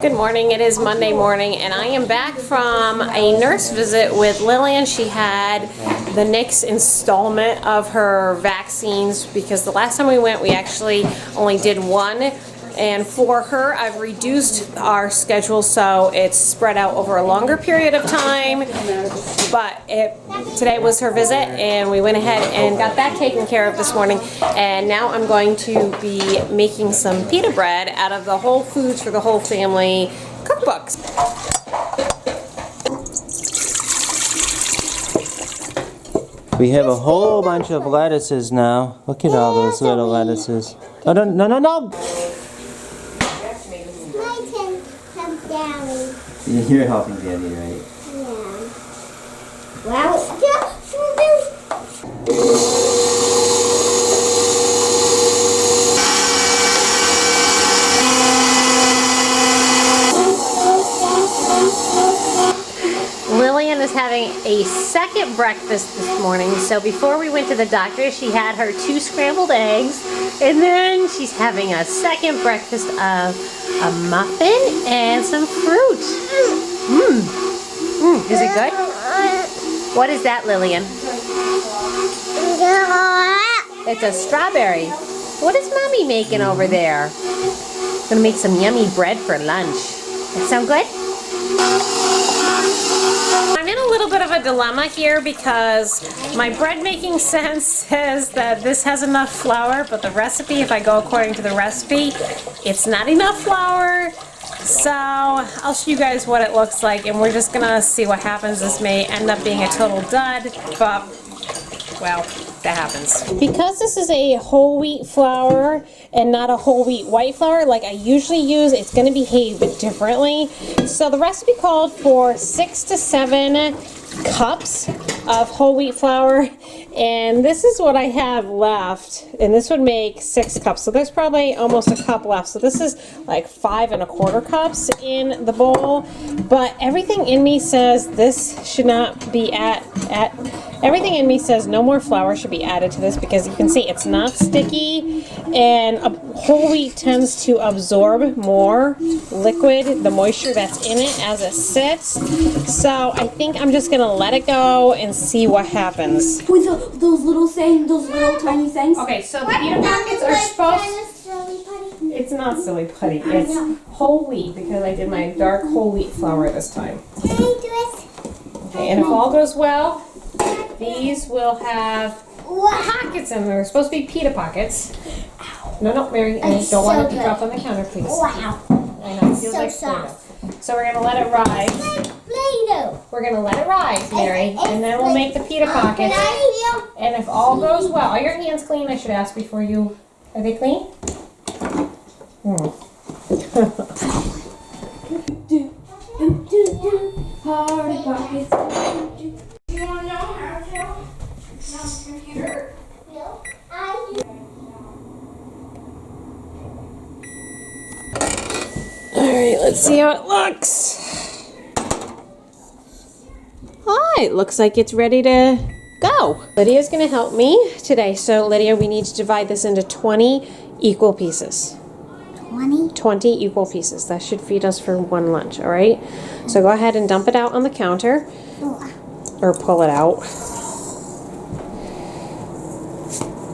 Good morning. It is Monday morning and I am back from a nurse visit with Lillian. She had the next installment of her vaccines because the last time we went we actually only did one, and for her I've reduced our schedule so it's spread out over a longer period of time, but today was her visit and we went ahead and got that taken care of this morning, and now I'm going to be making some pita bread out of the Whole Foods for the Whole Family cookbooks. We have a whole bunch of lettuces now. Look at all those little lettuces. Oh, no, no, no, no! You're helping Daddy, right? Yeah. Well, Lillian is having a second breakfast this morning. So before we went to the doctor, she had her 2 scrambled eggs, and then she's having a second breakfast of a muffin and some fruit. Is it good? What is that, Lillian? It's a strawberry. What is Mommy making over there? Gonna make some yummy bread for lunch. That sound good? I'm in a little bit of a dilemma here because my bread making sense says that this has enough flour, but the recipe, if I go according to the recipe, it's not enough flour. So I'll show you guys what it looks like and we're just gonna see what happens. This may end up being a total dud, but well, that happens. Because this is a whole wheat flour and not a whole wheat white flour like I usually use, it's going to behave differently. So the recipe called for 6 to 7 cups of whole wheat flour, and this is what I have left, and this would make 6 cups, so there's probably almost a cup left. So this is like 5 1/4 cups in the bowl, but everything in me says this should not be everything in me says no more flour should be added to this because you can see it's not sticky, and whole wheat tends to absorb more liquid, the moisture that's in it as it sits. So I think I'm just gonna let it go and see what happens. with those little things, those little tiny things. Okay, so the pita pockets are supposed. It's not silly putty. It's whole wheat because I did my dark whole wheat flour this time. Can I do it? Okay, and if all goes well, these will have pockets in them. They're supposed to be pita pockets. No, Mary, I don't want it to drop on the counter, please. Wow. I know, it feels So like soft. Play-Doh. So we're gonna let it rise. Play-Doh. We're gonna let it rise, Mary, and then we'll make the pita pockets. And if all goes well, are your hands clean? I should ask before you. Are they clean? Party pockets. You want to know how to on the computer? No, I do. Alright, let's see how it looks. Alright, looks like it's ready to go. Lydia's going to help me today. So Lydia, we need to divide this into 20 equal pieces. 20? 20 equal pieces. That should feed us for one lunch, alright? So go ahead and dump it out on the counter. Or pull it out.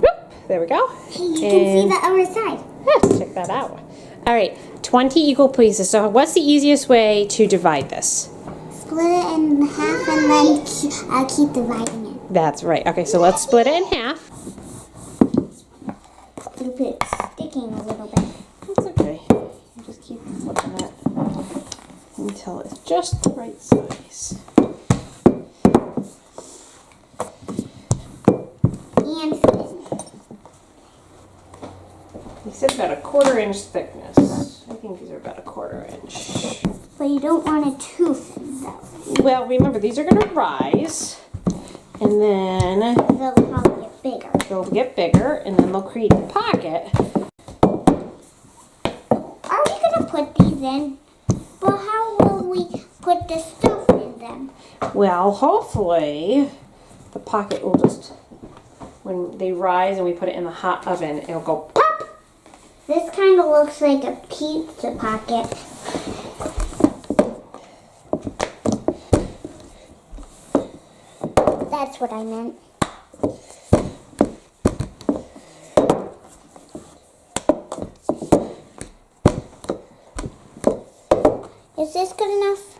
Whoop, there we go. Hey, you can see the other side. Yeah, check that out. Alright, 20 equal pieces. So what's the easiest way to divide this? Split it in half and then keep dividing it. That's right. Okay, so let's split it in half. It's sticking a little bit. That's okay. Just keep flipping it until it's just the right size. And He said about a 1/4 inch thickness. I think these are about a 1/4 inch. but you don't want it too thin though. Well, remember, these are going to rise, and then They'll probably get bigger. they'll get bigger, and then they'll create the pocket. Are we gonna put these in? But how will we put the stuff in them? Well, hopefully, the pocket will just, when they rise and we put it in the hot oven, it'll go pop! This kind of looks like a pizza pocket. That's what I meant. Is this good enough?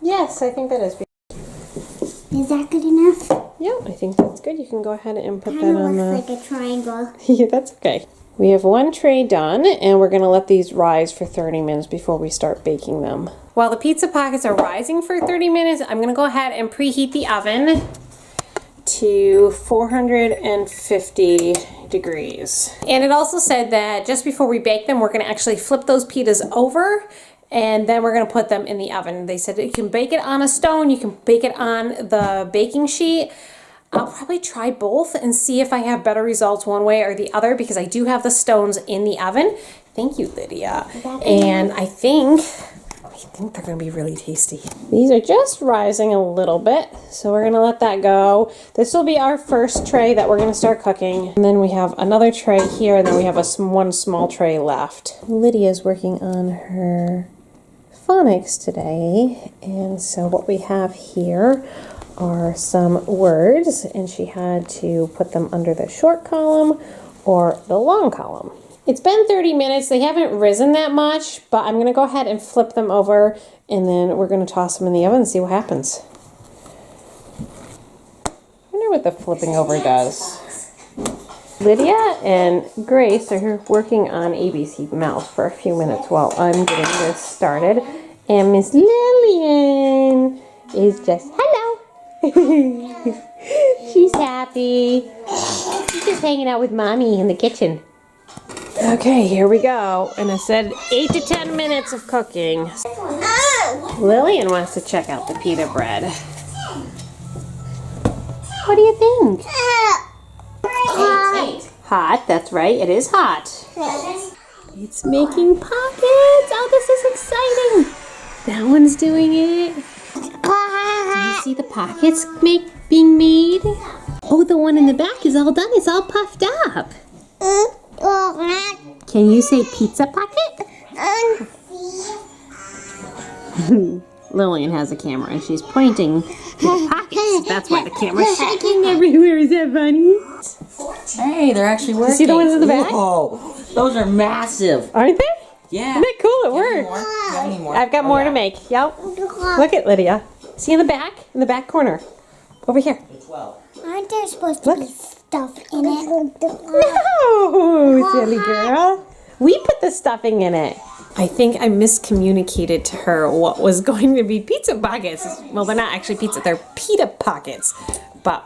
Yes, I think that is. Is that good enough? Yeah, I think that's good. You can go ahead and put that Kind of on looks the... like a triangle. Yeah, that's okay. We have one tray done, and we're going to let these rise for 30 minutes before we start baking them. While the pizza pockets are rising for 30 minutes, I'm going to go ahead and preheat the oven to 450 degrees. And it also said that just before we bake them, we're going to actually flip those pitas over, and then we're going to put them in the oven. They said you can bake it on a stone, you can bake it on the baking sheet. I'll probably try both and see if I have better results one way or the other, because I do have the stones in the oven. Thank you, Lydia. And I think they're gonna be really tasty. These are just rising a little bit, so we're gonna let that go. This will be our first tray that we're gonna start cooking. And then we have another tray here, and then we have one small tray left. Lydia's working on her phonics today, and so what we have here are some words, and she had to put them under the short column or the long column. It's been 30 minutes. They haven't risen that much, but I'm gonna go ahead and flip them over, and then we're gonna toss them in the oven and see what happens. I wonder what the flipping over does. Lydia and Grace are here working on ABC Mouth for a few minutes while I'm getting this started. And Miss Lillian is just, hello. She's happy. She's just hanging out with Mommy in the kitchen. Okay, here we go. And I said 8 to 10 minutes of cooking. Lillian wants to check out the pita bread. What do you think? Hot, that's right, it is hot. It's making pockets. Oh, this is exciting. That one's doing it. Do you see the pockets being made? Oh, the one in the back is all done. It's all puffed up. Can you say pizza pocket? Lillian has a camera and she's pointing to the pockets. That's why the camera's shaking everywhere. Is that funny? Hey, they're actually working. See the ones in the back? Whoa, those are massive. Aren't they? Yeah. Isn't that cool? It Do you have any worked. more? Do you have any more? I've got more to make. Yep. Look at Lydia. See in the back corner. Over here. 12. Aren't there supposed to be stuff in it? No, silly girl. We put the stuffing in it. I think I miscommunicated to her what was going to be pizza pockets. Well, they're not actually pizza, they're pita pockets. But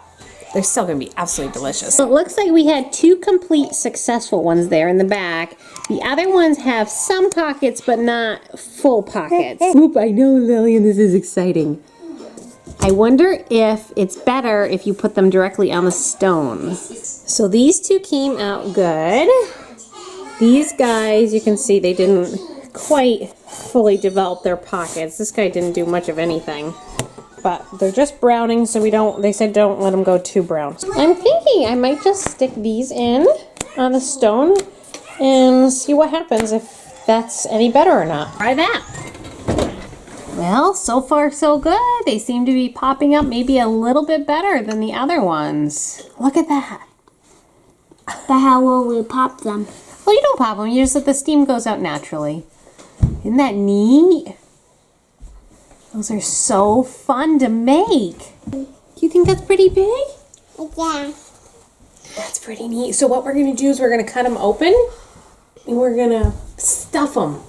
they're still going to be absolutely delicious. So it looks like we had 2 complete successful ones there in the back. The other ones have some pockets, but not full pockets. Oop, I know, Lillian, this is exciting. I wonder if it's better if you put them directly on the stone. So these 2 came out good. These guys, you can see they didn't quite fully develop their pockets. This guy didn't do much of anything. But they're just browning, so they said don't let them go too brown. I'm thinking I might just stick these in on the stone and see what happens, if that's any better or not. Try that. Well, so far so good. They seem to be popping up maybe a little bit better than the other ones. Look at that. But how will we pop them? Well, you don't pop them. You just let the steam goes out naturally. Isn't that neat? Those are so fun to make. Do you think that's pretty big? Yeah. That's pretty neat. So what we're going to do is we're going to cut them open and we're going to stuff them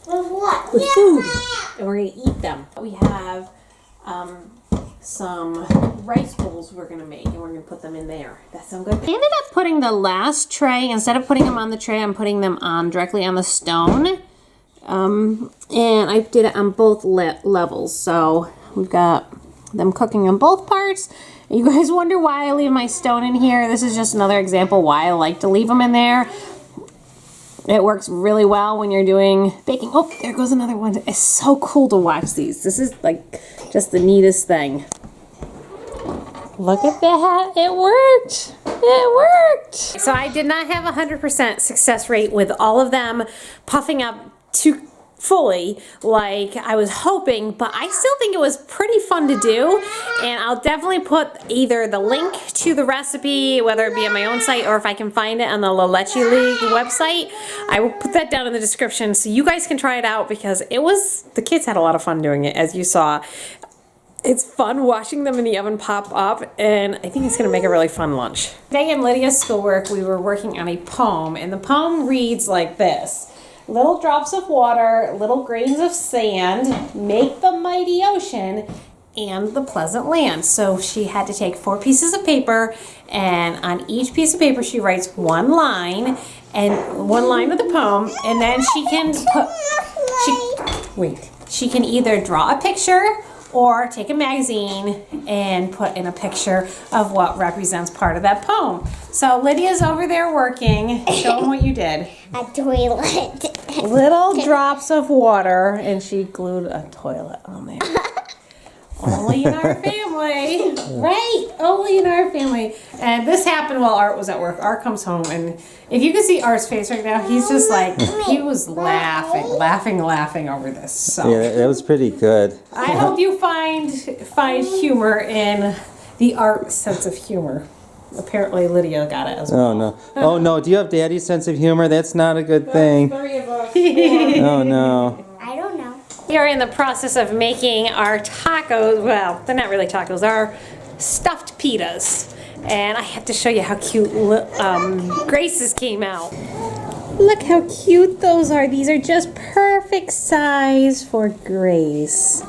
With what? with food. And we're going to eat them. We have some rice bowls we're going to make, and we're going to put them in there. That sound good? I ended up putting the last tray, instead of putting them on the tray, I'm putting them on directly on the stone. And I did it on both levels. So we've got them cooking on both parts. And you guys wonder why I leave my stone in here. This is just another example why I like to leave them in there. It works really well when you're doing baking. Oh, there goes another one. It's so cool to watch these. This is like just the neatest thing. Look at that. It worked. It worked. So I did not have 100% success rate with all of them puffing up too fully like I was hoping, but I still think it was pretty fun to do, and I'll definitely put either the link to the recipe, whether it be on my own site or if I can find it on the La Leche League website. I will put that down in the description so you guys can try it out, because the kids had a lot of fun doing it, as you saw. It's fun watching them in the oven pop up, and I think it's going to make a really fun lunch. Today in Lydia's schoolwork, we were working on a poem, and the poem reads like this. Little drops of water, little grains of sand, make the mighty ocean and the pleasant land. So she had to take 4 pieces of paper, and on each piece of paper she writes one line of the poem, and then she can she can either draw a picture or take a magazine and put in a picture of what represents part of that poem. So Lydia's over there working. Show them what you did. A toilet. Little drops of water, and she glued a toilet on there. Only in our family, right? Only in our family. And this happened while Art was at work. Art comes home, and if you can see Art's face right now, he's just like, he was laughing over this. So Yeah, that was pretty good. I hope you find humor in the Art sense of humor. Apparently Lydia got it as well. Oh no. Oh no, do you have Daddy's sense of humor? That's not a good thing. 3 of us. Oh no. I don't know. We are in the process of making our tacos. Well, they're not really tacos. They're stuffed pitas. And I have to show you how cute Grace's came out. Look how cute those are. These are just perfect size for Grace.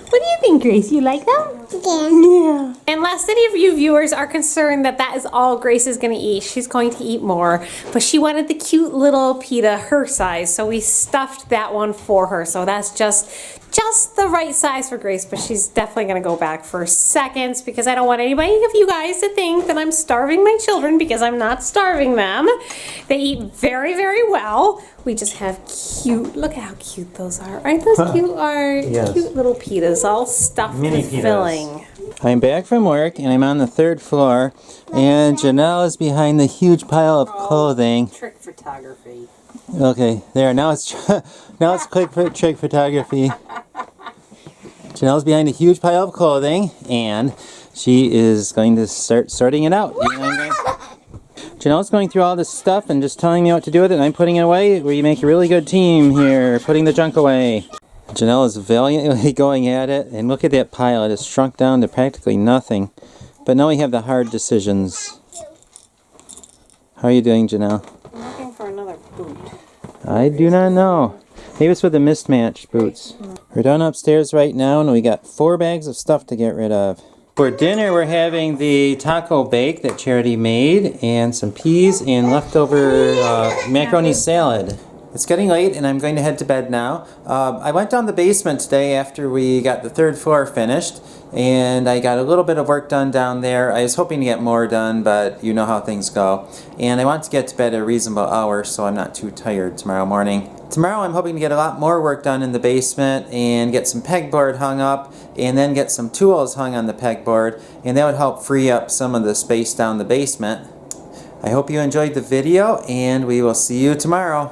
What do you think, Grace? You like them? Yeah. Unless any of you viewers are concerned that is all Grace is going to eat, she's going to eat more. But she wanted the cute little pita her size, so we stuffed that one for her. So that's just the right size for Grace, but she's definitely going to go back for seconds, because I don't want anybody of you guys to think that I'm starving my children, because I'm not starving them. They eat very, very well. We just have cute, look at how cute those are. Aren't those cute, Art? Yes. Cute little pitas, all stuffed Mini with pitas. filling. I'm back from work, and I'm on the 3rd floor, and Janelle is behind the huge pile of clothing. Trick photography. Okay, there. Now it's trick photography. Janelle's behind a huge pile of clothing, and she is going to start sorting it out. Janelle's going through all this stuff and just telling me what to do with it, and I'm putting it away. We make a really good team here, putting the junk away. Janelle is valiantly going at it, and look at that pile. It has shrunk down to practically nothing. But now we have the hard decisions. How are you doing, Janelle? I'm looking for another boot. I do not know. Maybe it's with the mismatched boots. We're down upstairs right now, and we got 4 bags of stuff to get rid of. For dinner, we're having the taco bake that Charity made, and some peas and leftover macaroni salad. It's getting late, and I'm going to head to bed now. I went down the basement today after we got the 3rd floor finished, and I got a little bit of work done down there. I was hoping to get more done, but you know how things go. And I want to get to bed at a reasonable hour so I'm not too tired tomorrow morning. Tomorrow I'm hoping to get a lot more work done in the basement and get some pegboard hung up, and then get some tools hung on the pegboard, and that would help free up some of the space down the basement. I hope you enjoyed the video, and we will see you tomorrow.